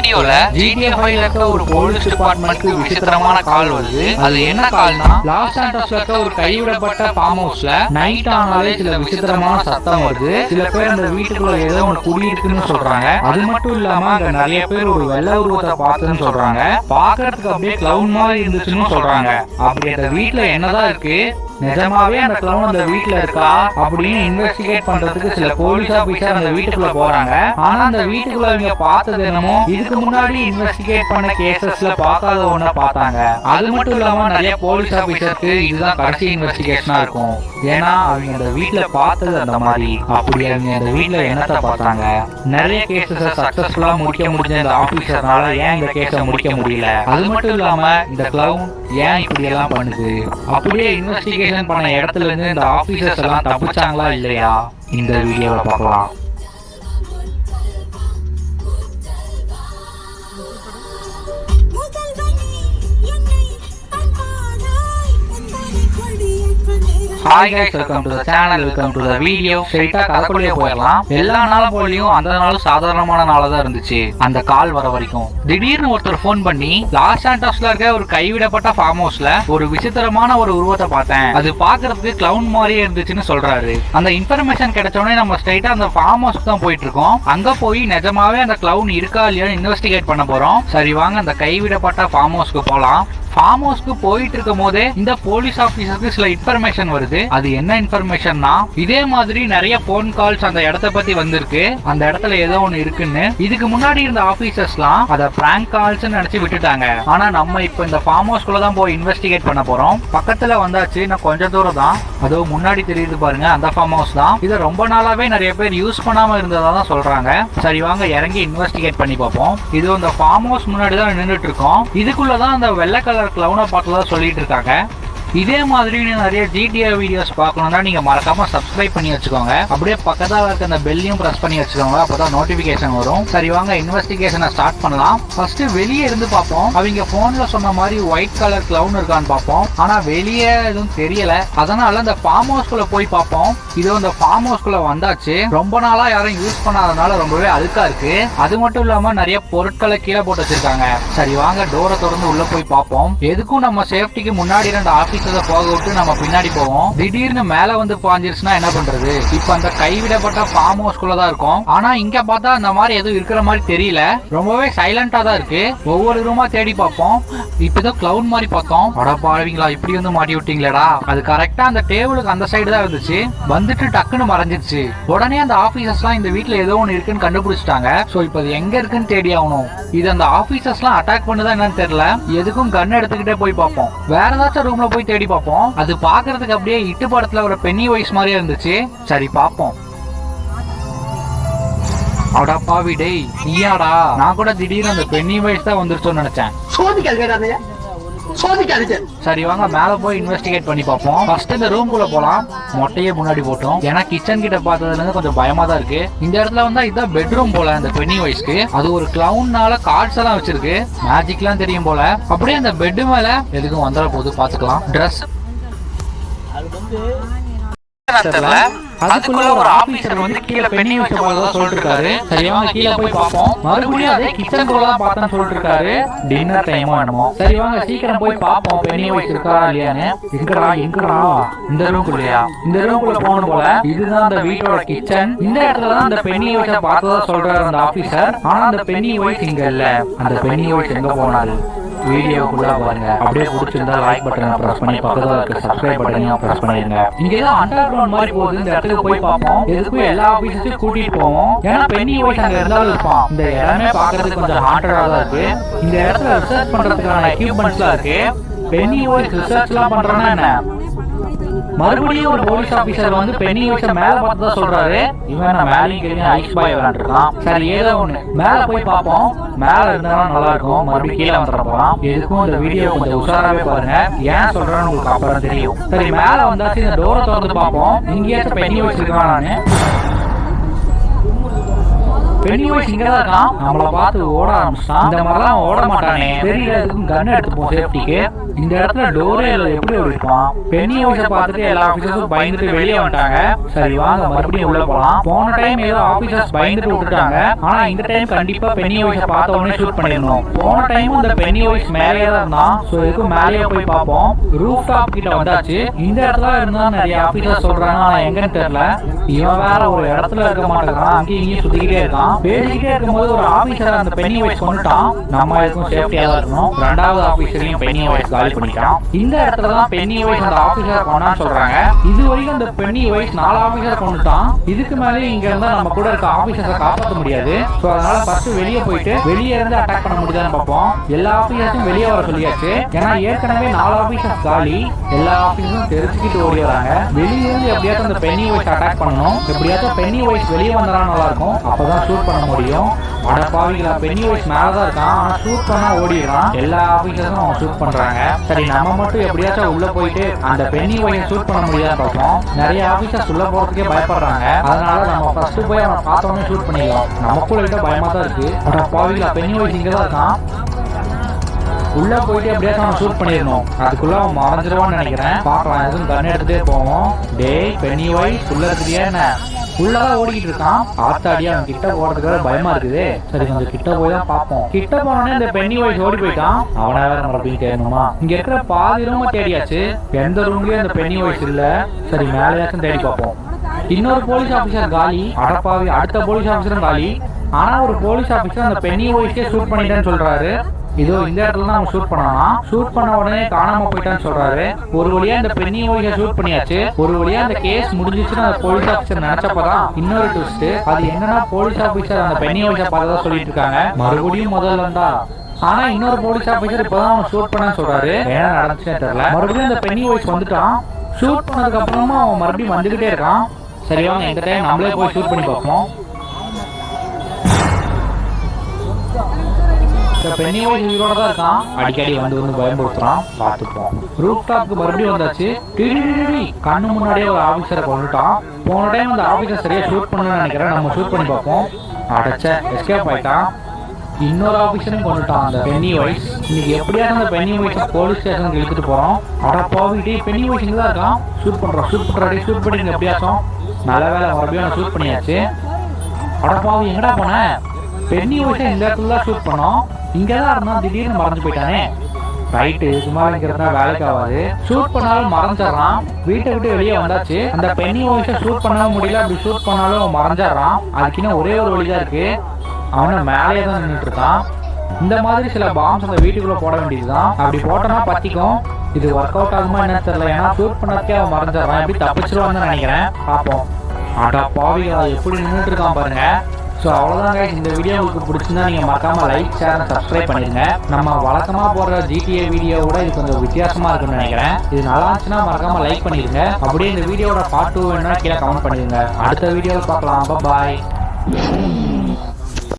வீடியோல GTA 5ல இருக்க ஒரு போலீஸ் டிபார்ட்மெண்ட்க்கு விசித்திரமான கால் வருது. அது என்ன கால்னா, லாஸ் சாண்டோஸ்ல இருக்க ஒரு கைவிடப்பட்ட ஃபார்ம் ஹவுஸ்ல நைட் ஆனாலே சில விசித்திரமான சத்தம் வருது. சில பேர் அந்த வீட்டுக்குள்ள ஏதோ ஒன்று குடியிருக்குன்னு சொல்றாங்க. அது மட்டும் இல்லாம அங்க நிறைய பேர் ஒரு வெள்ளை உருவத்தை பார்த்ததுன்னு சொல்றாங்க. பாக்குறதுக்கு அப்படியே கிளவுன் மாதிரி இருந்துச்சுன்னு சொல்றாங்க. அப்படி அந்த வீட்டுல என்னதான் இருக்கு, நிஜமாவே அந்த கிளவுன் அந்த வீட்டுல இருக்கா அப்படின்னு இன்வெஸ்டிகேட் பண்றதுக்கு சில போலீஸ் ஆபீசர் அந்த வீட்டுக்குள்ள போறாங்க. ஆனா அந்த வீட்டுக்குள்ள இவங்க பார்த்தது என்னமோ இதுக்கு முன்னாடி இன்வெஸ்டிகேட் பண்ண கேசஸ்ல பார்க்காத ஒண்ண பார்த்தாங்க. அது மட்டும் இல்லாம நிறைய போலீஸ் ஆபீசருக்கு இதுதான் கடைசி இன்வெஸ்டிகேஷனா இருக்கும். ஏன்னா அவங்க அந்த வீட்டுல பார்த்தது அந்த மாதிரி. அப்படி அவங்க அந்த வீட்டுல என்னத்தை பார்த்தாங்க, நிறைய கேசஸ சக்சஸ்ஃபுல்லா முடிக்க முடிஞ்ச இந்த ஆபீசர்னால ஏன் இந்த கேஸ முடிக்க முடியல, அது மட்டும் இல்லாம இந்த கிளவுன் ஏன் இப்படி எல்லாம் பண்ணுது, அப்படியே இன்வெஸ்டிகேஷன் பண்ண இடத்துல இருந்து இந்த ஆபீசர்ஸ் எல்லாம் தப்பிச்சாங்களா இல்லையா, இந்த வீடியோல பார்க்கலாம். Hi guys, welcome to the channel, welcome to the video. ஸ்ட்ரைட்டா கதைக்குள்ளே போயிடலாம். எல்லா நாளும் போலயும் அந்த நாளும் சாதாரணமான நாளா தான் இருந்துச்சு. அந்த கால் வர வரைக்கும் திடீர்னு ஒருத்தர் ஃபோன் பண்ணி லாஸ் சாண்டோஸ்ல இருக்க ஒரு கைவிடப்பட்ட ஃபார்ம் ஹவுஸ்ல ஒரு விசித்திரமான ஒரு உருவத்தை பார்த்தேன், அது பாக்குறதுக்கு கிளவுன் மாதிரியே இருந்துச்சுன்னு சொல்றாரு. அந்த இன்ஃபர்மேஷன் கிடைச்சோடனே நம்ம ஸ்ட்ரைட்டா அந்த ஃபார்ம் ஹவுஸ் தான் போயிட்டு இருக்கோம். அங்க போய் நிஜமாவே அந்த கிளவுன் இருக்கா இல்லையா இன்வெஸ்டிகேட் பண்ண போறோம். சரி வாங்க அந்த கைவிடப்பட்ட ஃபார்ம் ஹவுஸ்க்கு போலாம். ஃபார்ம் ஹவுஸ்க்கு போயிட்டு இருக்கும் போதே இந்த போலீஸ் ஆபீசருக்கு சில இன்ஃபர்மேஷன் வருது. அது என்ன இன்ஃபர்மேஷன்னா, இதே மாதிரி நிறைய போன் கால்ஸ் அந்த இடத்த பத்தி வந்திருக்கு, அந்த இடத்துல ஏதோ ஒண்ணு இருக்குன்னு. இதுக்கு முன்னாடி இருந்த ஆபீசர்ஸ்லாம் அத பிராங்க் கால்ஸ் நினைச்சு விட்டுட்டாங்க. ஆனா நம்ம இப்ப இந்த ஃபார்ம் ஹவுஸ்க்குள்ள தான் போய் இன்வெஸ்டிகேட் பண்ண போறோம். பக்கத்துல வந்தாச்சு, நான் கொஞ்சம் தூரம் தான், அதோ முன்னாடி தெரியுது பாருங்க, அந்த ஃபார்ம் ஹவுஸ் தான். இதை ரொம்ப நாளாவே நிறைய பேர் யூஸ் பண்ணாம இருந்ததா தான் சொல்றாங்க. சரி வாங்க இறங்கி இன்வெஸ்டிகேட் பண்ணி பார்ப்போம். இது அந்த ஃபார்ம் ஹவுஸ் முன்னாடி தான் நின்றுட்டு இருக்கோம். இதுக்குள்ளதான் அந்த வெள்ளை கலர் கிளவுனை பார்த்ததா சொல்லிட்டு இருக்காங்க. இதே மாதிரி நிறைய GTA வீடியோஸ் பார்க்கணும்னா நீங்க மறக்காம சப்ஸ்கிரைப் பண்ணி வச்சுக்கோங்க. அப்படியே பக்கத்துல இருக்க அந்த பெல்லையும் பிரஸ் பண்ணி வச்சுக்கோங்க, அப்பதான் நோட்டிபிகேஷன் வரும். சரி வாங்க இன்வெஸ்டிகேஷனை ஸ்டார்ட் பண்ணலாம். ஃபர்ஸ்ட் வெளியே இருந்து பார்ப்போம். அவங்க போன்ல சொன்ன மாதிரி ஒயிட் கலர் கிளவுன் இருக்கான்னு பார்ப்போம். ஆனா வெளியே எதுவும் தெரியல. அதனால அந்த ஃபார்ம் ஹவுஸ்குள்ள போய் பார்ப்போம். இதோ இந்த ஃபார்ம் ஹவுஸ்குள்ள வந்தாச்சு. ரொம்ப நாளா யாரும் யூஸ் பண்ணாதனால ரொம்பவே அழுக்கா இருக்கு. அது மட்டும் இல்லாம நிறைய பொருட்களை கீழே போட்டு வச்சிருக்காங்க. சரி வாங்க டோரை திறந்து உள்ள போய் பார்ப்போம். எதுக்கும் நம்ம சேஃப்டிக்கு முன்னாடி 2 ஆபீஸ் போக விட்டு நம்ம பின்னாடி போவோம். திடீர்னு மேல வந்து பாஞ்சிருச்சுன்னா என்ன பண்றது? இப்ப அந்த கைவிடப்பட்ட ஃபார்ம் ஹவுஸ்குள்ள தான் இருக்கும். ஆனா இங்க பார்த்தா அந்த மாதிரி எதுவும் இருக்கிற மாதிரி தெரியல. ரொம்பவே சைலண்டா தான் இருக்கு. ஒவ்வொரு ரூமா தேடி பார்ப்போம். இப்பதான் கிளவுன் மாதிரி பார்த்தோம். அடப்பாவீங்களா, இப்படி வந்து மாட்டி விட்டீங்களேடா. அது கரெக்டா அந்த டேபிளுக்கு அந்த சைடு தான் இருந்துச்சு. வந்துட்டு டக்குன்னு மறைஞ்சிருச்சு. உடனே அந்த ஆபீசர்ஸ்லாம் இந்த வீட்டுல ஏதோ ஒன்று இருக்குன்னு கண்டுபிடிச்சிட்டாங்க. சோ இப்ப அது எங்க இருக்குன்னு தேடி ஆகணும். இது அந்த ஆபீசர்ஸ்லாம் அட்டாக் பண்ணுதா என்னன்னு தெரியல. எதுக்கும் கன் எடுத்துக்கிட்டே போய் பார்ப்போம். வேற ஏதாச்சும் ரூம்ல போய் தேடி பார்ப்போம். அது பாக்குறதுக்கு அப்படியே இட்டு படத்துல ஒரு பென்னி வைஸ் மாதிரியே இருந்துச்சு. சரி பார்ப்போம். அடப்பாவி டேய், நீயாடா? நான் கூட திடீர்னு அந்த பென்னி வைஸ் தான் வந்துருச்சோன்னு நினைச்சேன். சரி வாங்க மேல போய் இன்வெஸ்டிகேட் பண்ணி பார்ப்போம். ஃபர்ஸ்ட் இந்த ரூம் குள்ள போலாம். மொட்டையே முன்னாடி போட்டோம். ஏன்னா கிச்சன் கிட்ட பார்த்ததுல இருந்து கொஞ்சம் பயமா தான் இருக்கு. இந்த இடத்துல வந்தா இதான் பெட்ரூம் போல. அந்த பென்னி வைஸ்க்கு அது ஒரு கிளவுன்னால கார்ட்ஸ் எல்லாம் வச்சிருக்கு. மேஜிக்லாம் தெரியும் போல. அப்படியே அந்த பெட் மேல எதுக்கும் வந்துட போது பாத்துக்கலாம். ட்ரெஸ் அதுக்குள்ள ஒரு ஆபீசர் வந்து கீழே பென்னி வைஸ் போறதா சொல்லிட்டு இருக்காரு. சரி வாங்க கீழே போய் பார்ப்போம். மறுபடியும் அதே கிச்சன் குள்ள தான் பார்த்தேன்னு சொல்லிட்டு இருக்காரு. டின்னர் டைம் ஆனமோ. சரி வாங்க சீக்கிரம் போய் பார்ப்போம் பென்னி வைஸ் இருக்கா இல்லையான்னு. எங்கடா இந்த ரூம் குள்ளயா? இந்த ரூம் குள்ள போகணும் போல. இதுதான் அந்த வீட்டோட கிச்சன். இந்த இடத்துல தான் அந்த பென்னி வைஸ பார்த்ததா சொல்றாரு அந்த ஆபீசர். ஆனா அந்த பென்னி வைஸ் இங்க இல்ல. அந்த பென்னி வைஸ் எங்க போனாரு? வீடியோக்குள்ள பாருங்க. அப்படியே பிடிச்சிருந்தா லைக் பட்டனை பிரஸ் பண்ணி பக்கத்துல இருக்க சப்ஸ்கிரைப் பட்டனையும் பிரஸ் பண்ணிருங்க. இங்க ஏதோ அண்டர் கிரவுண்ட் மாதிரி போகுது. இந்த இடத்துக்கு போய் பார்ப்போம். எதுக்கும் எல்லா ஆபீஸையும் கூட்டிட்டு போவோம். ஏன்னா பென்னி வைஸ் அங்க இருந்தாலும் இருப்பான். இந்த இடமே பாக்குறதுக்கு கொஞ்சம் ஹாண்டடா தான் இருக்கு. இந்த இடத்துல ரிசர்ச் பண்றதுக்கான எக்யூப்மெண்ட்ஸ்லாம் இருக்கு. பென்னி வைஸ் ரிசர்ச் எல்லாம் பண்றேன்னா என்ன? மறுபடியும் ஒரு போலீஸ் ஆபீசர் வந்து பென்னி வைஸ மேல பார்த்ததா சொல்றாரு. இவன் மேலையும் கீழே ஐஸ் பாய் விளையாண்டுருக்கான். சரி ஏதோ ஒண்ணு மேல போய் பார்ப்போம். மேல இருந்தாலும் நல்லா இருக்கும். மறுபடியும் கீழே வந்துடலாம். எதுக்கும் இந்த வீடியோ கொஞ்சம் உஷாராவே பாருங்க. ஏன் சொல்றேன்னு உங்களுக்கு அப்புறம் தெரியும். சரி மேல வந்தாச்சு. இந்த டோரை திறந்து பார்ப்போம். இங்கேயாச்சும் பென்னி வைஸ் இருக்கானு. பென்னிவைஸ் இங்கதான் இருக்கான். நம்மள பார்த்து ஓட ஆரம்பிச்சான். இந்த மாதிரிலாம் ஓட மாட்டானே, தெரியல எதுக்கும் கன் எடுத்துப்போம் சேஃப்டிக்கு. இந்த இடத்துல டோரே இல்லை, எப்படி ஓடி இருப்பான்? பென்னிவைஸை பார்த்துட்டு எல்லா ஆபீசர்ஸும் பயந்துட்டு வெளியே வந்துட்டாங்க. சரி வாங்க மறுபடியும் உள்ள போலாம். போன டைம் ஏதோ ஆபீசர்ஸ் பயந்துட்டு விட்டுட்டாங்க, ஆனா இந்த டைம் கண்டிப்பா பென்னிவைஸை பார்த்த உடனே ஷூட் பண்ணிடணும். போன டைம் அந்த பென்னிவைஸ் மேலேயே தான் இருந்தான். சோ எதுக்கும் மேலேயே போய் பார்ப்போம். ரூஃப் டாப் கிட்ட வந்தாச்சு. இந்த இடத்துல இருந்தா நிறைய ஆபீசர் சொல்றாங்க, ஆனா எங்கன்னு தெரியல. இவன் வேற ஒரு இடத்துல இருக்க மாட்டேங்கிறான், அங்கேயும் இங்கேயும் சுத்திக்கிட்டே இருக்கான். பேசிக்கிட்டே இருக்கும்போது ஒரு ஆபீசர் அந்த பென்னிவைஸ் கொண்டுட்டான். நம்ம எதுக்கும் சேஃப்டியா தான் இருக்கணும். ரெண்டாவது ஆபீசரையும் பென்னிவைஸ் காலி பண்ணிட்டான். இந்த இடத்துல தான் பென்னிவைஸ் அந்த ஆபீசர் கொண்டான்னு சொல்றாங்க. இது வரைக்கும் அந்த பென்னிவைஸ் 4 ஆபீசர் கொண்டுட்டான். இதுக்கு மேலே இங்க இருந்தா நம்ம கூட இருக்க ஆபீசரை காப்பாற்ற முடியாது. சோ அதனால ஃபர்ஸ்ட் வெளியே போயிட்டு வெளியே இருந்து அட்டாக் பண்ண முடியுதான்னு பார்ப்போம். எல்லா ஆபீசர்ஸும் வெளியே வர சொல்லியாச்சு. ஏன்னா ஏற்கனவே 4 ஆபீசர்ஸ் காலி. எல்லா ஆபீசரும் தெரிச்சுக்கிட்டு ஓடி வராங்க. வெளியே இருந்து எப்படியாச்சும் அந்த பென்னிவைஸ் அட்டாக் பண்ணணும். எப்படியாச்சும் பென்னிவைஸ் வெளியே வந்தா நல்லா இருக்கும், அப்பதான் ஷூட் பண்ண முடியும். அட பாவிகளா, பென்னிவைஸ் மேலதான் இருக்கான், ஆனா ஷூட் பண்ணா ஓடிடுறான். எல்லா ஆபீசரும் அவன் ஷூட் பண்றாங்க. சரி நம்ம மட்டும் எப்படியாச்சும் உள்ள போயிட்டு அந்த பென்னிவைஸ் ஷூட் பண்ண முடியாதுன்னு பார்ப்போம். நிறைய ஆபீசர்ஸ் உள்ள போறதுக்கே பயப்படுறாங்க. அதனால நம்ம ஃபர்ஸ்ட் போய் அவனை பார்த்தோன்னே ஷூட் பண்ணிடலாம். நமக்குள்ள கிட்ட பயமா தான் இருக்கு. அட பாவிகளா, பென்னிவைஸ் இங்கதான் இருக்கான். உள்ள போயிட்டு எப்படியாச்சும் அவன் ஷூட் பண்ணிடணும். அதுக்குள்ள அவன் மறைஞ்சிருவான்னு நினைக்கிறேன். பார்க்கலாம், எதுவும் கன் எடுத்துட்டே போவோம். டேய் பென்னிவைஸ் உள்ள இருக்கிறியா என்ன? உள்ளதான் ஓடிக்கிட்டு இருக்கான். ஆத்தாடியா, அவன் கிட்ட போறதுக்காக பயமா இருக்குது. சரி கொஞ்சம் கிட்ட போய் தான் பார்ப்போம். கிட்ட போனோடனே இந்த பென்னிவைஸ் ஓடி போயிட்டான். அவனை வேற மறுபடியும் தேடணுமா? இங்க இருக்கிற பாதி ரூம தேடியாச்சு, எந்த ரூம்லயும் அந்த பென்னிவைஸ் இல்ல. சரி மேலேயாச்சும் தேடி பார்ப்போம். இன்னொரு போலீஸ் ஆபீசர் காலி. அடப்பாவி, அடுத்த போலீஸ் ஆபீசரும் காலி. ஆனா ஒரு போலீஸ் ஆபீசர் அந்த பென்னிவைஸே ஷூட் பண்ணிட்டேன்னு சொல்றாரு. இதோ இந்த இடத்துல தான் அவன் ஷூட் பண்ணானா. ஷூட் பண்ண உடனே காணாம போயிட்டான்னு சொல்றாரு. ஒரு வழியா இந்த பென்னிவைஸை ஷூட் பண்ணியாச்சு. ஒரு வழியா அந்த கேஸ் முடிஞ்சிச்சுன்னு அந்த போலீஸ் ஆபீசர் நினைச்சப்பதான் இன்னொரு ட்விஸ்ட். அது என்னன்னா போலீஸ் ஆபீசர் அந்த பென்னிவைஸை பார்த்ததா சொல்லிட்டு இருக்காங்க. மறுபடியும் முதல்ல இருந்தா. ஆனா இன்னொரு போலீஸ் ஆபீசர் இப்பதான் அவன் ஷூட் பண்ணான்னு சொல்றாரு. ஏன்னா நடந்துச்சுன்னு தெரியல. மறுபடியும் அந்த பென்னிவைஸ் வந்துட்டான். ஷூட் பண்ணதுக்கு அப்புறமா அவன் மறுபடியும் வந்துகிட்டே இருக்கான். சரி வாங்க இந்த டைம் நம்மளே போய் ஷூட் பண்ணி பார்ப்போம். பென்னிவைஸ் உயிரோட தான் இருக்கான். அடிக்கடி வந்து பயன்படுத்துறான். பார்த்துப்போம். ரூஃப் டாப்க்கு மறுபடியும் வந்தாச்சு. கண்ணு முன்னாடியே ஒரு ஆபீசரை கொண்டுட்டான். போன டைம் அந்த ஆபீசர் சரியா ஷூட் பண்ணணும்னு நினைக்கிறேன். நம்ம ஷூட் பண்ணி பார்ப்போம். அடைச்ச எஸ்கேப் ஆயிட்டான். இன்னொரு ஆபீசரையும் கொண்டுட்டான் அந்த பென்னிவைஸ். இன்னைக்கு எப்படியாவது அந்த பென்னிவைஸை போலீஸ் ஸ்டேஷனுக்கு இழுத்துட்டு போறோம். அடப்பாவிட்டே பென்னிவைஸ் இங்க தான் இருக்கான். ஷூட் பண்றாடி, ஷூட் பண்ணிங்க எப்படியாச்சும். நல்ல வேலை மறுபடியும் ஷூட் பண்ணியாச்சு. அடப்பாவி எங்கடா போன? பென்னிவைஸை இந்த இடத்துல தான் ஷூட் பண்ணோம். இங்கதான் இருந்தா திடீர்னு மறைஞ்சு போயிட்டானே. ரைட்டு, சும்மா வைக்கிறதா வேலைக்கு ஆகாது. ஷூட் பண்ணாலும் மறைஞ்சிடறான். வீட்டை விட்டு வெளியே வந்தாச்சு. அந்த பென்னிவைஸை ஷூட் பண்ண முடியல. அப்படி ஷூட் பண்ணாலும் மறைஞ்சிடறான். அதுக்கு இன்னும் ஒரே ஒரு வழிதான் இருக்கு. அவனை மேலேயே தான் நின்றுட்டு இருக்கான். இந்த மாதிரி சில பாம்ஸ் அந்த வீட்டுக்குள்ள போட வேண்டியதுதான். அப்படி போட்டோம்னா பத்திக்கும். இது ஒர்க் அவுட் ஆகுமா என்ன தெரியல. ஏன்னா ஷூட் பண்ணதுக்கே அவன் மறைஞ்சிடறான். எப்படி தப்பிச்சிருவான்னு நினைக்கிறேன். பார்ப்போம். ஆட்டா பாவிகளா, எப்படி நின்றுட்டு இருக்கான் பாருங்க. ஸோ அவ்வளோதான் கைஸ், இந்த வீடியோ உங்களுக்கு பிடிச்சிருந்தா நீங்கள் மறக்காமல் லைக், ஷேர், சப்ஸ்கிரைப் பண்ணிடுங்க. நம்ம வழக்கமாக போடுற GTA வீடியோவோட இது கொஞ்சம் வித்தியாசமாக இருக்குன்னு நினைக்கிறேன். இது நல்லா இருந்துச்சுன்னா மறக்காமல் லைக் பண்ணிடுங்க. அப்படியே இந்த வீடியோட பார்ட் 2 வேணும்னா கீழே கமெண்ட் பண்ணிடுங்க. அடுத்த வீடியோவில் பார்க்கலாம். பாய்.